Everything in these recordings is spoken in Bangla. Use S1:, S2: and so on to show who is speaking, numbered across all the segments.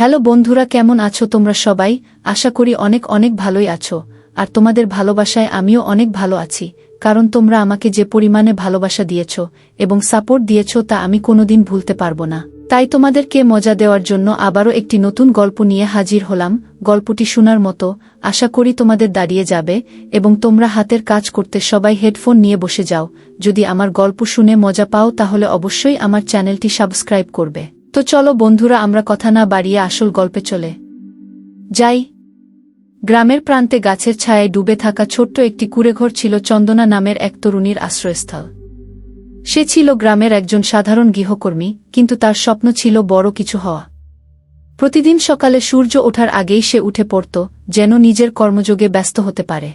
S1: হ্যালো বন্ধুরা, কেমন আছো তোমরা সবাই? আশা করি অনেক অনেক ভালোই আছো। আর তোমাদের ভালোবাসায় আমিও অনেক ভালো আছি, কারণ তোমরা আমাকে যে পরিমাণে ভালোবাসা দিয়েছ এবং সাপোর্ট দিয়েছ তা আমি কোনোদিন ভুলতে পারবো না। তাই তোমাদেরকে মজা দেওয়ার জন্য আবারও একটি নতুন গল্প নিয়ে হাজির হলাম। গল্পটি শোনার মতো, আশা করি তোমাদের দাঁড়িয়ে যাবে এবং তোমরা হাতের কাজ করতে সবাই হেডফোন নিয়ে বসে যাও। যদি আমার গল্প শুনে মজা পাও তাহলে অবশ্যই আমার চ্যানেলটি সাবস্ক্রাইব করবে। তো চলো বন্ধুরা, আমরা কথা না বাড়িয়ে আসল গল্পে চলে যাই। গ্রামের প্রান্তে গাছের ছায়ায় ডুবে থাকা ছোট্ট একটি কুঁড়েঘর ছিল চন্দনা নামের এক তরুণীর আশ্রয়স্থল। সে ছিল গ্রামের একজন সাধারণ গৃহকর্মী, কিন্তু তার স্বপ্ন ছিল বড় কিছু হওয়া। প্রতিদিন সকালে সূর্য ওঠার আগেই সে উঠে পড়ত, যেন নিজের কর্মযোগে ব্যস্ত হতে পারে।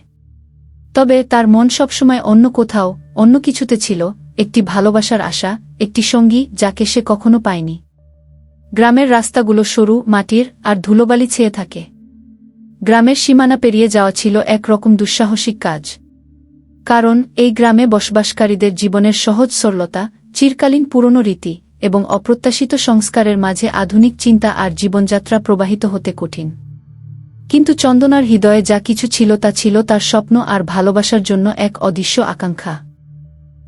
S1: তবে তার মন সবসময় অন্য কোথাও, অন্য কিছুতে ছিল, একটি ভালোবাসার আশা, একটি সঙ্গী যাকে সে কখনো পায়নি। গ্রামের রাস্তাগুলো সরু, মাটির আর ধুলোবালি ছেয়ে থাকে। গ্রামের সীমানা পেরিয়ে যাওয়া ছিল একরকম দুঃসাহসিক কাজ, কারণ এই গ্রামে বসবাসকারীদের জীবনের সহজ সরলতা, চিরকালীন পুরনো রীতি এবং অপ্রত্যাশিত সংস্কারের মাঝে আধুনিক চিন্তা আর জীবনযাত্রা প্রবাহিত হতে কঠিন। কিন্তু চন্দনার হৃদয়ে যা কিছু ছিল তা ছিল তার স্বপ্ন আর ভালোবাসার জন্য এক অদৃশ্য আকাঙ্ক্ষা।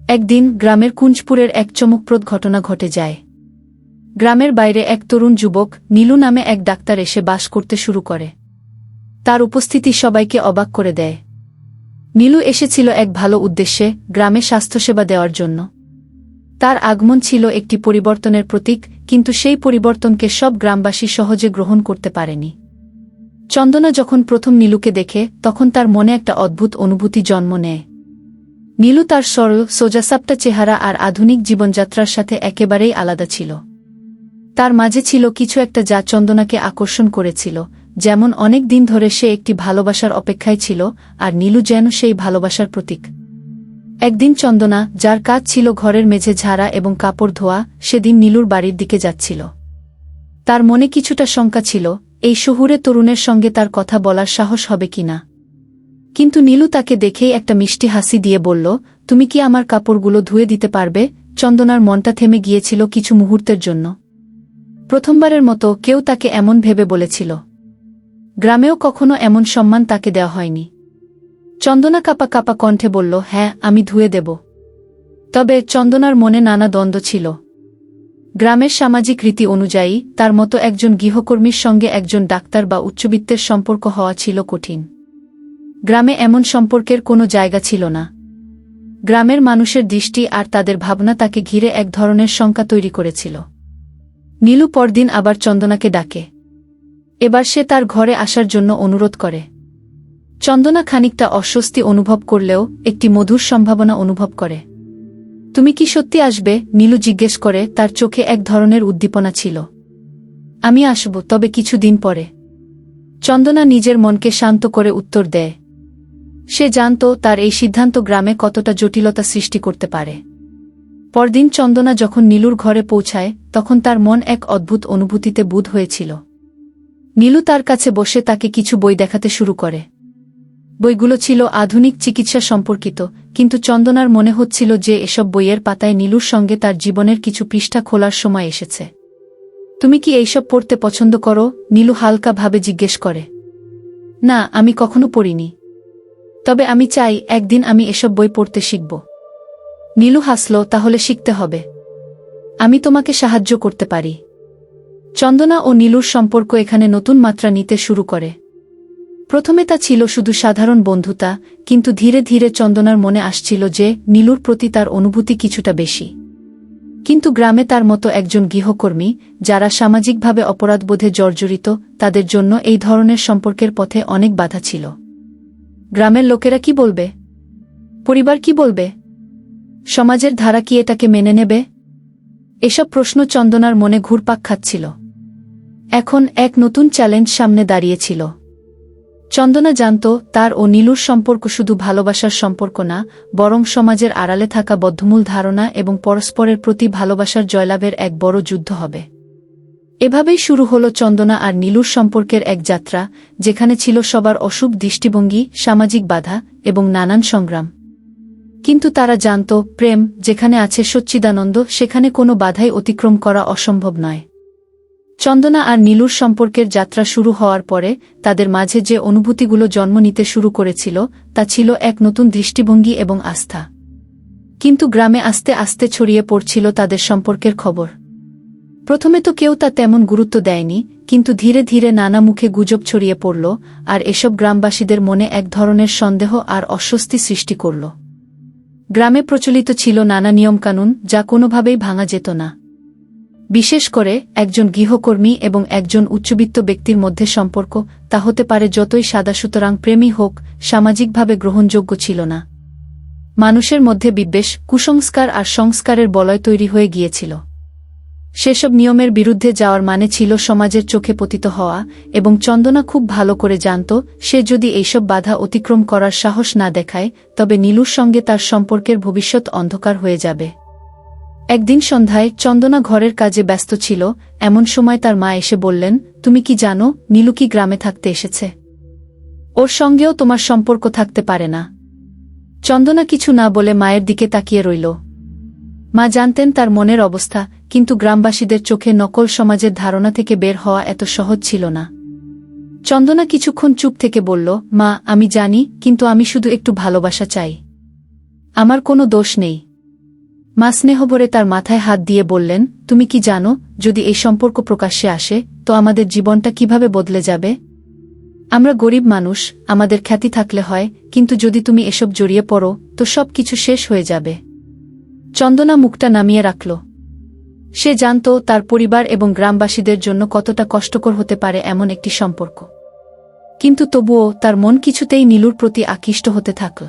S1: একদিন গ্রামের কুঞ্জপুরের এক চমকপ্রদ ঘটনা ঘটে যায়। গ্রামের বাইরে এক তরুণ যুবক, নীলু নামে এক ডাক্তার এসে বাস করতে শুরু করে। তার উপস্থিতি সবাইকে অবাক করে দেয়। নীলু এসেছিল এক ভালো উদ্দেশ্যে, গ্রামে স্বাস্থ্যসেবা দেওয়ার জন্য। তার আগমন ছিল একটি পরিবর্তনের প্রতীক, কিন্তু সেই পরিবর্তনকে সব গ্রামবাসী সহজে গ্রহণ করতে পারেনি। চন্দনা যখন প্রথম নীলুকে দেখে, তখন তার মনে একটা অদ্ভুত অনুভূতি জন্ম নেয়। নীলু তার সরল, সোজাসাপটা চেহারা আর আধুনিক জীবনযাত্রার সাথে একেবারেই আলাদা ছিল। তার মাঝে ছিল কিছু একটা যা চন্দনাকে আকর্ষণ করেছিল, যেমন অনেক দিন ধরে সে একটি ভালোবাসার অপেক্ষায় ছিল, আর নীলু যেন সেই ভালোবাসার প্রতীক। একদিন চন্দনা, যার কাজ ছিল ঘরের মেঝে ঝাড়া এবং কাপড় ধোয়া, সেদিন নীলুর বাড়ির দিকে যাচ্ছিল। তার মনে কিছুটা শঙ্কা ছিল, এই শহুরে তরুণের সঙ্গে তার কথা বলার সাহস হবে কিনা। কিন্তু নীলু তাকে দেখেই একটা মিষ্টি হাসি দিয়ে বলল, তুমি কি আমার কাপড়গুলো ধুয়ে দিতে পারবে? চন্দনার মনটা থেমে গিয়েছিল কিছু মুহূর্তের জন্য। প্রথমবারের মতো কেউ তাকে এমন ভেবে বলেছিল। গ্রামেও কখনো এমন সম্মান তাকে দেওয়া হয়নি। চন্দনা কাঁপা কাঁপা কণ্ঠে বলল, হ্যাঁ, আমি ধুয়ে দেব। তবে চন্দনার মনে নানা দ্বন্দ্ব ছিল। গ্রামের সামাজিক রীতি অনুযায়ী তার মতো একজন গৃহকর্মীর সঙ্গে একজন ডাক্তার বা উচ্চবিত্তের সম্পর্ক হওয়া ছিল কঠিন। গ্রামে এমন সম্পর্কের কোনো জায়গা ছিল না। গ্রামের মানুষের দৃষ্টি আর তাদের ভাবনা তাকে ঘিরে এক ধরনের শঙ্কা তৈরি করেছিল। নীলু পরদিন আবার চন্দনাকে ডাকে। এবার সে তার ঘরে আসার জন্য অনুরোধ করে। চন্দনা খানিকটা অস্বস্তি অনুভব করলেও একটি মধুর সম্ভাবনা অনুভব করে। তুমি কি সত্যি আসবে? নীলু জিজ্ঞেস করে, তার চোখে এক ধরনের উদ্দীপনা ছিল। আমি আসব, তবে কিছুদিন পরে। চন্দনা নিজের মনকে শান্ত করে উত্তর দেয়। সে জানত তার এই সিদ্ধান্ত গ্রামে কতটা জটিলতা সৃষ্টি করতে পারে। পরদিন চন্দনা যখন নীলুর ঘরে পৌঁছায়, তখন তার মন এক অদ্ভুত অনুভূতিতে বুঁদ হয়েছিল। নীলু তার কাছে বসে তাকে কিছু বই দেখাতে শুরু করে। বইগুলো ছিল আধুনিক চিকিৎসা সম্পর্কিত, কিন্তু চন্দনার মনে হচ্ছিল যে এসব বইয়ের পাতায় নীলুর সঙ্গে তার জীবনের কিছু পৃষ্ঠা খোলার সময় এসেছে। তুমি কি এইসব পড়তে পছন্দ করো? নীলু হালকা ভাবে জিজ্ঞেস করে। না, আমি কখনো পড়িনি। তবে আমি চাই একদিন আমি এসব বই পড়তে শিখব। নীলু হাসল, তাহলে শিখতে হবে। আমি তোমাকে সাহায্য করতে পারি। চন্দনা ও নীলুর সম্পর্ক এখানে নতুন মাত্রা নিতে শুরু করে। প্রথমে তা ছিল শুধু সাধারণ বন্ধুতা, কিন্তু ধীরে ধীরে চন্দনার মনে আসছিল যে নীলুর প্রতি তার অনুভূতি কিছুটা বেশি। কিন্তু গ্রামে তার মতো একজন গৃহকর্মী, যারা সামাজিকভাবে অপরাধবোধে জর্জরিত, তাদের জন্য এই ধরনের সম্পর্কের পথে অনেক বাধা ছিল। গ্রামের লোকেরা কি বলবে? পরিবার কি বলবে? সমাজের ধারা কি এটাকে মেনে নেবে? এসব প্রশ্ন চন্দনার মনে ঘুরপাক খাচ্ছিল। এখন এক নতুন চ্যালেঞ্জ সামনে দাঁড়িয়েছিল। চন্দনা জানত তার ও নীলুর সম্পর্ক শুধু ভালোবাসার সম্পর্ক না, বরং সমাজের আড়ালে থাকা বদ্ধমূল ধারণা এবং পরস্পরের প্রতি ভালোবাসার জয়লাভের এক বড় যুদ্ধ হবে। এভাবেই শুরু হল চন্দনা আর নীলুর সম্পর্কের এক যাত্রা, যেখানে ছিল সবার অশুভ দৃষ্টিভঙ্গি, সামাজিক বাধা এবং নানান সংগ্রাম। কিন্তু তারা জানত, প্রেম যেখানে আছে সচ্চিদানন্দ, সেখানে কোনো বাধাই অতিক্রম করা অসম্ভব নয়। চন্দনা আর নীলুর সম্পর্কের যাত্রা শুরু হওয়ার পরে তাদের মাঝে যে অনুভূতিগুলো জন্ম নিতে শুরু করেছিল তা ছিল এক নতুন দৃষ্টিভঙ্গি এবং আস্থা। কিন্তু গ্রামে আস্তে আস্তে ছড়িয়ে পড়ছিল তাদের সম্পর্কের খবর। প্রথমে তো কেউ তা তেমন গুরুত্ব দেয়নি, কিন্তু ধীরে ধীরে নানা মুখে গুজব ছড়িয়ে পড়ল, আর এসব গ্রামবাসীদের মনে এক ধরনের সন্দেহ আর অস্বস্তি সৃষ্টি করল। গ্রামে প্রচলিত ছিল নানা নিয়মকানুন যা কোনোভাবেই ভাঙা যেত না। বিশেষ করে একজন গৃহকর্মী এবং একজন উচ্চবিত্ত ব্যক্তির মধ্যে সম্পর্ক, তা হতে পারে যতই সাদা সুতরাং প্রেমী হোক, সামাজিকভাবে গ্রহণযোগ্য ছিল না। মানুষের মধ্যে বিদ্বেষ, কুসংস্কার আর সংস্কারের বলয় তৈরি হয়ে গিয়েছিল। সেসব নিয়মের বিরুদ্ধে যাওয়ার মানে ছিল সমাজের চোখে পতিত হওয়া, এবং চন্দনা খুব ভালো করে জানত সে যদি এইসব বাধা অতিক্রম করার সাহস না দেখায় তবে নীলুর সঙ্গে তার সম্পর্কের ভবিষ্যৎ অন্ধকার হয়ে যাবে। একদিন সন্ধ্যায় চন্দনা ঘরের কাজে ব্যস্ত ছিল, এমন সময় তার মা এসে বললেন, তুমি কি জানো নীলু কি গ্রামে থাকতে এসেছে? ওর সঙ্গেও তোমার সম্পর্ক থাকতে পারে না। চন্দনা কিছু না বলে মায়ের দিকে তাকিয়ে রইল। মা জানতেন তার মনের অবস্থা, কিন্তু গ্রামবাসীদের চোখে নকল সমাজের ধারণা থেকে বের হওয়া এত সহজ ছিল না। চন্দনা কিছুক্ষণ চুপ থেকে বলল, মা আমি জানি, কিন্তু আমি শুধু একটু ভালোবাসা চাই। আমার কোনো দোষ নেই। মা স্নেহভরে তার মাথায় হাত দিয়ে বললেন, তুমি কি জানো যদি এই সম্পর্ক প্রকাশ্যে আসে তো আমাদের জীবনটা কিভাবে বদলে যাবে? আমরা গরিব মানুষ, আমাদের খ্যাতি থাকলে হয়, কিন্তু যদি তুমি এসব জড়িয়ে পড়ো তো সব কিছু শেষ হয়ে যাবে। চন্দনা মুখটা নামিয়ে রাখল। সে জানত তার পরিবার এবং গ্রামবাসীদের জন্য কতটা কষ্টকর হতে পারে এমন একটি সম্পর্ক, কিন্তু তবুও তার মন কিছুতেই নীলুর প্রতি আকৃষ্ট হতে থাকল।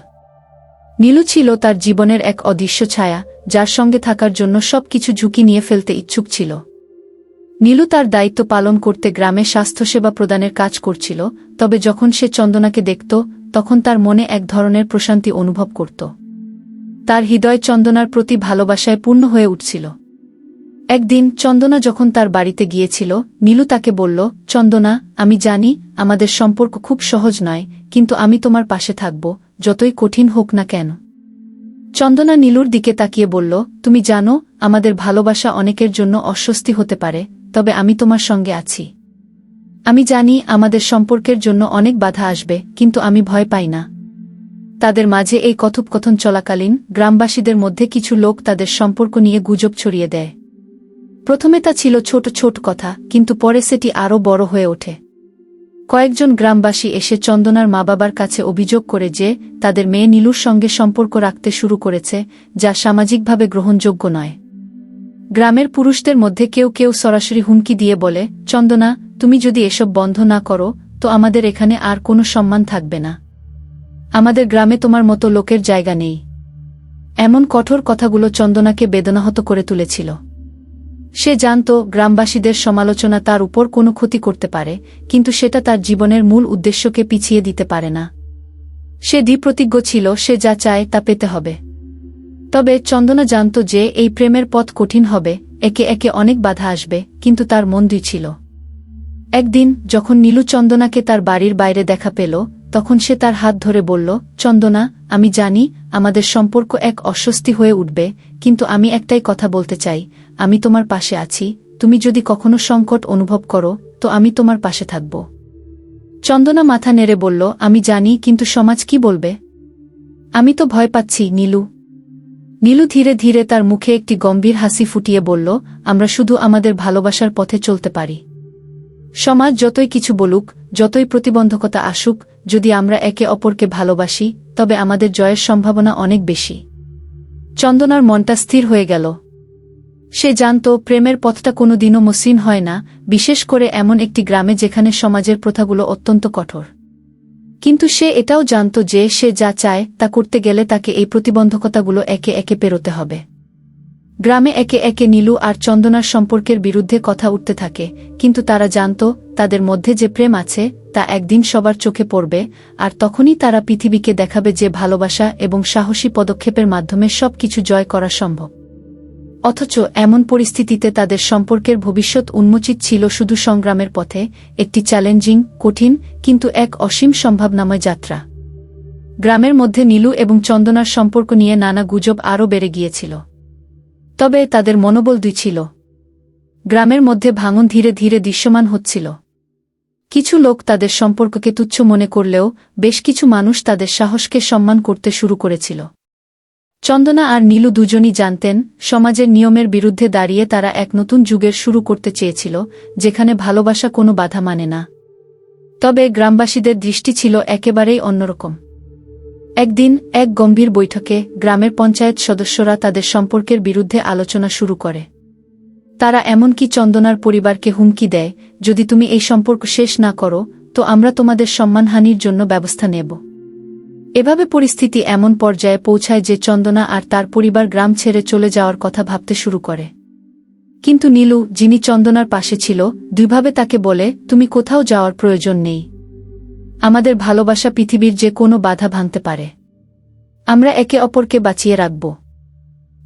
S1: নীলু ছিল তার জীবনের এক অদৃশ্য ছায়া, যার সঙ্গে থাকার জন্য সবকিছু ঝুঁকি নিয়ে ফেলতে ইচ্ছুক ছিল। নীলু তার দায়িত্ব পালন করতে গ্রামে স্বাস্থ্যসেবা প্রদানের কাজ করছিল, তবে যখন সে চন্দনাকে দেখত তখন তার মনে এক ধরনের প্রশান্তি অনুভব করত। তার হৃদয় চন্দনার প্রতি ভালোবাসায় পূর্ণ হয়ে উঠছিল। একদিন চন্দনা যখন তার বাড়িতে গিয়েছিল, নীলু তাকে বলল, চন্দনা, আমি জানি আমাদের সম্পর্ক খুব সহজ নয়, কিন্তু আমি তোমার পাশে থাকব, যতই কঠিন হোক না কেন। চন্দনা নীলুর দিকে তাকিয়ে বলল, তুমি জানো আমাদের ভালোবাসা অনেকের জন্য অস্বস্তি হতে পারে, তবে আমি তোমার সঙ্গে আছি। আমি জানি আমাদের সম্পর্কের জন্য অনেক বাধা আসবে, কিন্তু আমি ভয় পাই না। তাদের মাঝে এই কথোপকথন চলাকালীন গ্রামবাসীদের মধ্যে কিছু লোক তাদের সম্পর্ক নিয়ে গুজব ছড়িয়ে দেয়। প্রথমে তা ছিল ছোট ছোট কথা, কিন্তু পরে সেটি আরও বড় হয়ে ওঠে। কয়েকজন গ্রামবাসী এসে চন্দনার মা বাবার কাছে অভিযোগ করে যে তাদের মেয়ে নীলুর সঙ্গে সম্পর্ক রাখতে শুরু করেছে, যা সামাজিকভাবে গ্রহণযোগ্য নয়। গ্রামের পুরুষদের মধ্যে কেউ কেউ সরাসরি হুমকি দিয়ে বলে, চন্দনা, তুমি যদি এসব বন্ধ না করো তো আমাদের এখানে আর কোনো সম্মান থাকবে না। আমাদের গ্রামে তোমার মতো লোকের জায়গা নেই। এমন কঠোর কথাগুলো চন্দনাকে বেদনাহত করে তুলেছিল। সে জানত গ্রামবাসীদের সমালোচনা তার উপর কোনো ক্ষতি করতে পারে, কিন্তু সেটা তার জীবনের মূল উদ্দেশ্যকে পিছিয়ে দিতে পারে না। সে দৃঢ়প্রতিজ্ঞ ছিল সে যা চায় তা পেতে হবে। তবে চন্দনা জানত যে এই প্রেমের পথ কঠিন হবে, একে একে অনেক বাধা আসবে, কিন্তু তার মন দুই ছিল। একদিন যখন নীলু চন্দনাকে তার বাড়ির বাইরে দেখা পেল, তখন সে তার হাত ধরে বলল, চন্দনা, আমি জানি আমাদের সম্পর্ক এক অস্বস্তি হয়ে উঠবে, কিন্তু আমি একটাই কথা বলতে চাই, আমি তোমার পাশে আছি। তুমি যদি কখনো সংকট অনুভব করো তো আমি তোমার পাশে থাকব। চন্দনা মাথা নেড়ে বলল, আমি জানি, কিন্তু সমাজ কি বলবে? আমি তো ভয় পাচ্ছি নীলু। নীলু ধীরে ধীরে তার মুখে একটি গম্ভীর হাসি ফুটিয়ে বলল, আমরা শুধু আমাদের ভালোবাসার পথে চলতে পারি। সমাজ যতই কিছু বলুক, যতই প্রতিবন্ধকতা আসুক, যদি আমরা একে অপরকে ভালোবাসি তবে আমাদের জয়ের সম্ভাবনা অনেক বেশি। চন্দনার মনটা স্থির হয়ে গেল। সে জানত প্রেমের পথটা কোনোদিনও মসৃণ হয় না, বিশেষ করে এমন একটি গ্রামে যেখানে সমাজের প্রথাগুলো অত্যন্ত কঠোর। কিন্তু সে এটাও জানত যে সে যা চায় তা করতে গেলে তাকে এই প্রতিবন্ধকতাগুলো একে একে পেরোতে হবে। গ্রামে একে একে নীলু আর চন্দনার সম্পর্কের বিরুদ্ধে কথা উঠতে থাকে, কিন্তু তারা জানত তাদের মধ্যে যে প্রেম আছে তা একদিন সবার চোখে পড়বে, আর তখনই তারা পৃথিবীকে দেখাবে যে ভালোবাসা এবং সাহসী পদক্ষেপের মাধ্যমে সবকিছু জয় করা সম্ভব। অথচ এমন পরিস্থিতিতে তাদের সম্পর্কের ভবিষ্যৎ উন্মোচিত ছিল শুধু সংগ্রামের পথে, একটি চ্যালেঞ্জিং, কঠিন, কিন্তু এক অসীম সম্ভাবনাময় যাত্রা। গ্রামের মধ্যে নীলু এবং চন্দনার সম্পর্ক নিয়ে নানা গুজব আরও বেড়ে গিয়েছিল। তবে তাদের মনোবল দুই ছিল। গ্রামের মধ্যে ভাঙন ধীরে ধীরে দৃশ্যমান হচ্ছিল। কিছু লোক তাদের সম্পর্ককে তুচ্ছ মনে করলেও বেশ কিছু মানুষ তাদের সাহসকে সম্মান করতে শুরু করেছিল। চন্দনা আর নীলু দুজনই জানতেন, সমাজের নিয়মের বিরুদ্ধে দাঁড়িয়ে তারা এক নতুন যুগের শুরু করতে চেয়েছিল, যেখানে ভালোবাসা কোনো বাধা মানে না। তবে গ্রামবাসীদের দৃষ্টি ছিল একেবারেই অন্যরকম। একদিন এক গম্ভীর বৈঠকে গ্রামের পঞ্চায়েত সদস্যরা তাদের সম্পর্কের বিরুদ্ধে আলোচনা শুরু করে। তারা এমনকি চন্দনার পরিবারকে হুমকি দেয়, যদি তুমি এই সম্পর্ক শেষ না করো তো আমরা তোমাদের সম্মানহানির জন্য ব্যবস্থা নেব। এভাবে পরিস্থিতি এমন পর্যায়ে পৌঁছায় যে চন্দনা আর তার পরিবার গ্রাম ছেড়ে চলে যাওয়ার কথা ভাবতে শুরু করে। কিন্তু নীলু, যিনি চন্দনার পাশে ছিল, দুইভাবে তাকে বলে, তুমি কোথাও যাওয়ার প্রয়োজন নেই। আমাদের ভালোবাসা পৃথিবীর যে কোনো বাধা ভাঙতে পারে। আমরা একে অপরকে বাঁচিয়ে রাখব।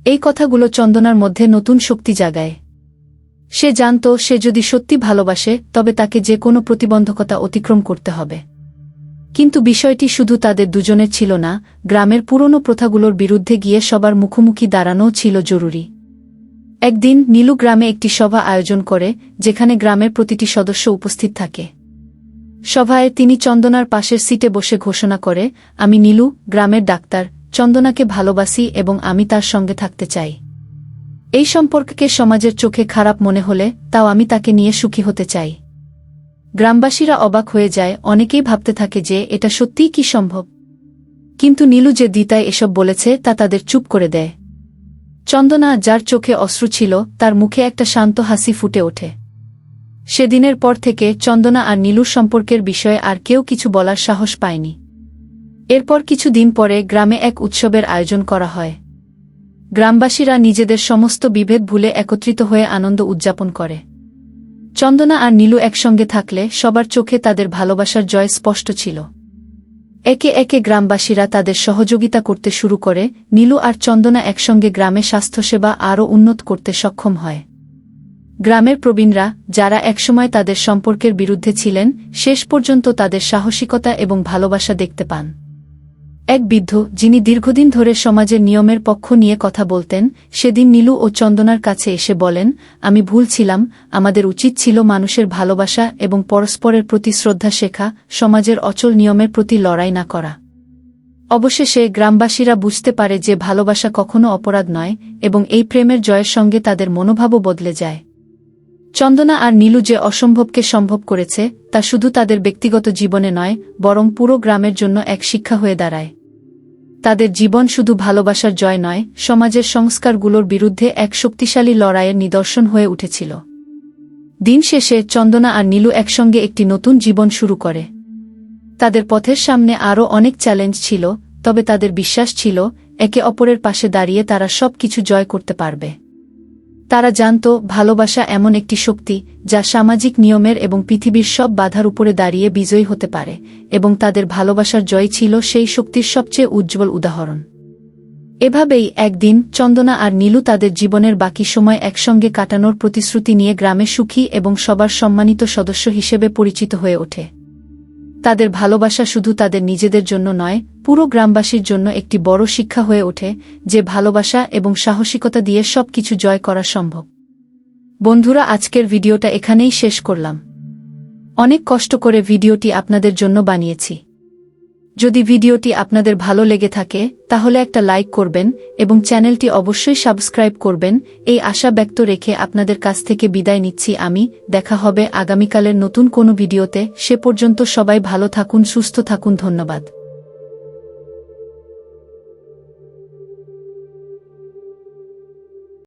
S1: এই কথাগুলো চন্দনার মধ্যে নতুন শক্তি জাগায়। সে জানত, সে যদি সত্যি ভালোবাসে তবে তাকে যে কোনো প্রতিবন্ধকতা অতিক্রম করতে হবে। কিন্তু বিষয়টি শুধু তাদের দুজনের ছিল না, গ্রামের পুরনো প্রথাগুলোর বিরুদ্ধে গিয়ে সবার মুখোমুখি দাঁড়ানোও ছিল জরুরি। একদিন নীলু গ্রামে একটি সভা আয়োজন করে, যেখানে গ্রামের প্রতিটি সদস্য উপস্থিত থাকে। সভায় তিনি চন্দনার পাশের সিটে বসে ঘোষণা করে, আমি নীলু, গ্রামের ডাক্তার, চন্দনাকে ভালোবাসি এবং আমি তার সঙ্গে থাকতে চাই। এই সম্পর্ককে সমাজের চোখে খারাপ মনে হলে তাও আমি তাকে নিয়ে সুখী হতে চাই। গ্রামবাসীরা অবাক হয়ে যায়, অনেকেই ভাবতে থাকে যে এটা সত্যিই কি সম্ভব। কিন্তু নীলু যে দ্বিতায় এসব বলেছে তা তাদের চুপ করে দেয়। চন্দনা, যার চোখে অশ্রু ছিল, তার মুখে একটা শান্ত হাসি ফুটে ওঠে। সেদিনের পর থেকে চন্দনা আর নীলুর সম্পর্কের বিষয়ে আর কেউ কিছু বলার সাহস পায়নি। এরপর কিছুদিন পরে গ্রামে এক উৎসবের আয়োজন করা হয়। গ্রামবাসীরা নিজেদের সমস্ত বিভেদ ভুলে একত্রিত হয়ে আনন্দ উদযাপন করে। চন্দনা আর নীলু একসঙ্গে থাকলে সবার চোখে তাদের ভালোবাসার জয় স্পষ্ট ছিল। একে একে গ্রামবাসীরা তাদের সহযোগিতা করতে শুরু করে। নীলু আর চন্দনা একসঙ্গে গ্রামে স্বাস্থ্যসেবা আরও উন্নত করতে সক্ষম হয়। গ্রামের প্রবীণরা, যারা একসময় তাদের সম্পর্কের বিরুদ্ধে ছিলেন, শেষ পর্যন্ত তাদের সাহসিকতা এবং ভালোবাসা দেখতে পান। এক বৃদ্ধ, যিনি দীর্ঘদিন ধরে সমাজের নিয়মের পক্ষ নিয়ে কথা বলতেন, সেদিন নীলু ও চন্দনার কাছে এসে বলেন, আমি ভুল ছিলাম, আমাদের উচিত ছিল মানুষের ভালোবাসা এবং পরস্পরের প্রতি শ্রদ্ধা শেখা, সমাজের অচল নিয়মের প্রতি লড়াই না করা। অবশেষে গ্রামবাসীরা বুঝতে পারে যে ভালোবাসা কখনো অপরাধ নয়, এবং এই প্রেমের জয়ের সঙ্গে তাদের মনোভাবও বদলে যায়। চন্দনা আর নীলু যে অসম্ভবকে সম্ভব করেছে, তা শুধু তাদের ব্যক্তিগত জীবনে নয়, বরং পুরো গ্রামের জন্য এক শিক্ষা হয়ে দাঁড়ায়। তাদের জীবন শুধু ভালোবাসার জয় নয়, সমাজের সংস্কারগুলোর বিরুদ্ধে এক শক্তিশালী লড়াইয়ের নিদর্শন হয়ে উঠেছিল। দিন শেষে চন্দনা আর নীলু একসঙ্গে একটি নতুন জীবন শুরু করে। তাদের পথের সামনে আরও অনেক চ্যালেঞ্জ ছিল, তবে তাদের বিশ্বাস ছিল, একে অপরের পাশে দাঁড়িয়ে তারা সব কিছু জয় করতে পারবে। তারা জানত, ভালোবাসা এমন একটি শক্তি যা সামাজিক নিয়মের এবং পৃথিবীর সব বাধার উপরে দাঁড়িয়ে বিজয়ী হতে পারে, এবং তাদের ভালোবাসার জয় ছিল সেই শক্তির সবচেয়ে উজ্জ্বল উদাহরণ। এভাবেই একদিন চন্দনা আর নীলু তাদের জীবনের বাকি সময় একসঙ্গে কাটানোর প্রতিশ্রুতি নিয়ে গ্রামে সুখী এবং সবার সম্মানিত সদস্য হিসেবে পরিচিত হয়ে ওঠে। তাদের ভালোবাসা শুধু তাদের নিজেদের জন্য নয়, পুরো গ্রামবাসীর জন্য একটি বড় শিক্ষা হয়ে ওঠে, যে ভালোবাসা এবং সাহসিকতা দিয়ে সবকিছু জয় করা সম্ভব। বন্ধুরা, আজকের ভিডিওটা এখানেই শেষ করলাম। অনেক কষ্ট করে ভিডিওটি আপনাদের জন্য বানিয়েছি। যদি ভিডিওটি আপনাদের ভালো লেগে থাকে তাহলে একটা লাইক করবেন এবং চ্যানেলটি অবশ্যই সাবস্ক্রাইব করবেন, এই আশা ব্যক্ত রেখে আপনাদের কাছ থেকে বিদায় নিচ্ছি আমি। দেখা হবে আগামীকালের নতুন কোনো ভিডিওতে। সে পর্যন্ত সবাই ভালো থাকুন, সুস্থ থাকুন। ধন্যবাদ।